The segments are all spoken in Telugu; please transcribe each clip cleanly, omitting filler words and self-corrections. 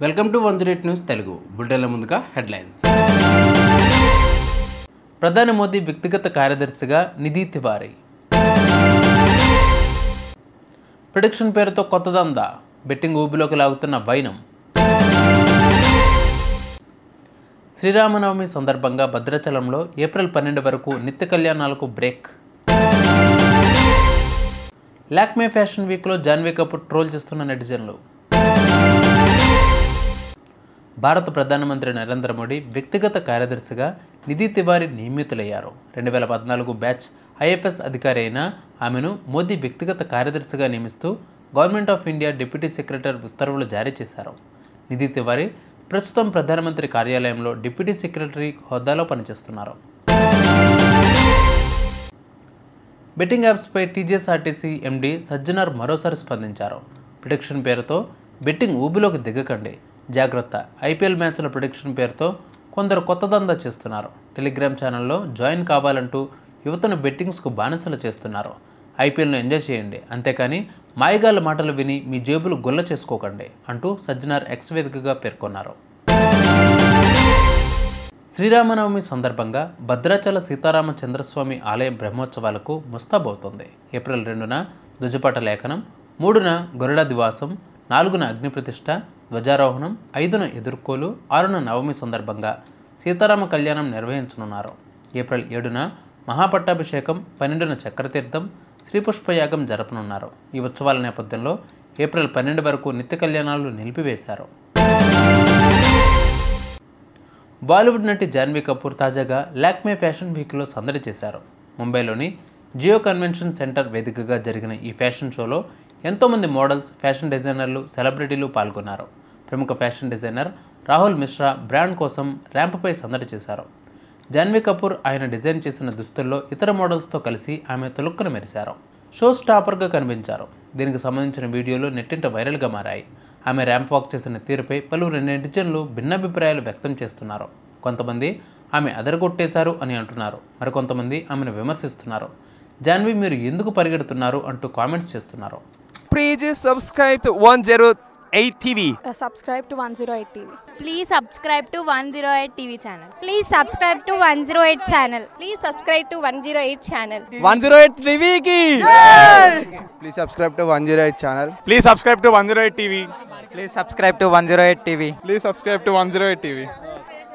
వెల్కమ్ టు 108 న్యూస్ తెలుగు బులెటిన్ల ముందుగా హెడ్లైన్స్. ప్రధాని మోదీ వ్యక్తిగత కార్యదర్శిగా నిధి తివారీ. ప్రిడిక్షన్ పేరుతో కొత్త దందా, బెట్టింగ్ ఊబిలోకి లాగుతున్న వైనం. శ్రీరామనవమి సందర్భంగా భద్రాచలంలో ఏప్రిల్ 12 వరకు నిత్య కళ్యాణాలకు బ్రేక్. లాక్మే ఫ్యాషన్ వీక్లో జాన్వీ కపూర్ ట్రోల్ చేస్తున్న నెటిజన్లు. భారత ప్రధానమంత్రి నరేంద్ర మోడీ వ్యక్తిగత కార్యదర్శిగా నిధి తివారీ నియమితులయ్యారు. 2014 బ్యాచ్ ఐఎఫ్ఎస్ అధికారి అయిన ఆమెను మోదీ వ్యక్తిగత కార్యదర్శిగా నియమిస్తూ government of India deputy secretary ఉత్తర్వులు జారీ చేశారు. నిధి తివారీ ప్రస్తుతం ప్రధానమంత్రి కార్యాలయంలో డిప్యూటీ సెక్రటరీ హోదాలో పనిచేస్తున్నారు. బెట్టింగ్ యాప్స్పై టీజీఎస్ఆర్టీసీ ఎండీ సజ్జనార్ మరోసారి స్పందించారు. ప్రిడిక్షన్ పేరుతో బెట్టింగ్ ఊబిలోకి దిగకండి, జాగ్రత్త. ఐపీఎల్ మ్యాచ్ల ప్రిడిక్షన్ పేరుతో కొందరు కొత్త దందా చేస్తున్నారు. టెలిగ్రామ్ ఛానల్లో జాయిన్ కావాలంటూ యువతను బెట్టింగ్స్కు బానిసలు చేస్తున్నారు. ఐపీఎల్ను ఎంజాయ్ చేయండి, అంతేకాని మాయగాళ్ళ మాటలు విని మీ జేబులు గొల్ల చేసుకోకండి అంటూ సజ్జనార్ ఎక్స్ వేదికగా పేర్కొన్నారు. శ్రీరామనవమి సందర్భంగా భద్రాచల సీతారామచంద్రస్వామి ఆలయ బ్రహ్మోత్సవాలకు ముస్తాబవుతోంది. ఏప్రిల్ 2న ధ్వజపట లేఖనం, 3న గరుడ దివాసం, 4న అగ్నిప్రతిష్ఠ, ధ్వజారోహణం, 5న ఎదుర్కోలు, 6న నవమి సందర్భంగా సీతారామ కళ్యాణం నిర్వహించనున్నారు. ఏప్రిల్ 7న మహాపట్టాభిషేకం, 12న చక్రతీర్థం, శ్రీపుష్పయాగం జరపనున్నారు. ఈ ఉత్సవాల నేపథ్యంలో ఏప్రిల్ 12 వరకు నిత్య కళ్యాణాలు నిలిపివేశారు. బాలీవుడ్ నటి జాన్వీ కపూర్ తాజాగా లాక్మే ఫ్యాషన్ వీక్లో సందడి చేశారు. ముంబైలోని జియో కన్వెన్షన్ సెంటర్ వేదికగా జరిగిన ఈ ఫ్యాషన్ షోలో ఎంతోమంది మోడల్స్, ఫ్యాషన్ డిజైనర్లు, సెలబ్రిటీలు పాల్గొన్నారు. ప్రముఖ fashion designer Rahul Mishra brand కోసం ర్యాంప్పై సందడి చేశారు. జాన్వీ కపూర్ ఆయన డిజైన్ చేసిన దుస్తుల్లో ఇతర మోడల్స్తో కలిసి ఆమె తొలుక్కున మెరిశారు. షో స్టాపర్గా కనిపించారు. దీనికి సంబంధించిన వీడియోలు నెట్టింట వైరల్గా మారాయి. ఆమె ర్యాంప్ వాక్ చేసిన తీరుపై పలువురు నెటిజన్లు భిన్నాభిప్రాయాలు వ్యక్తం చేస్తున్నారు. కొంతమంది ఆమె అదరగొట్టేశారు అని అంటున్నారు, మరికొంతమంది ఆమెను విమర్శిస్తున్నారు. జాన్వీ మీరు ఎందుకు పరిగెడుతున్నారు అంటూ కామెంట్స్ చేస్తున్నారు. Please subscribe to 108 TV. Subscribe to 108 TV. Please subscribe to 108 TV channel. Please subscribe to 108 channel. Please subscribe to 108 channel. 108 TV ki. Please subscribe to 108 channel. Please subscribe to 108 TV. Please subscribe to 108 TV. Please subscribe to 108 TV.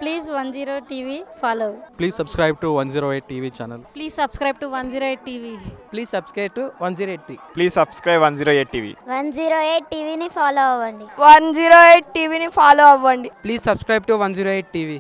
Please 108 TV follow. Please subscribe to 108 TV channel. Please subscribe to 108 TV. Please subscribe to 108 TV. Please subscribe 108 TV. 108 TV ని ఫాలో అవ్వండి. 108 TV ని ఫాలో అవ్వండి. Please subscribe to 108 TV.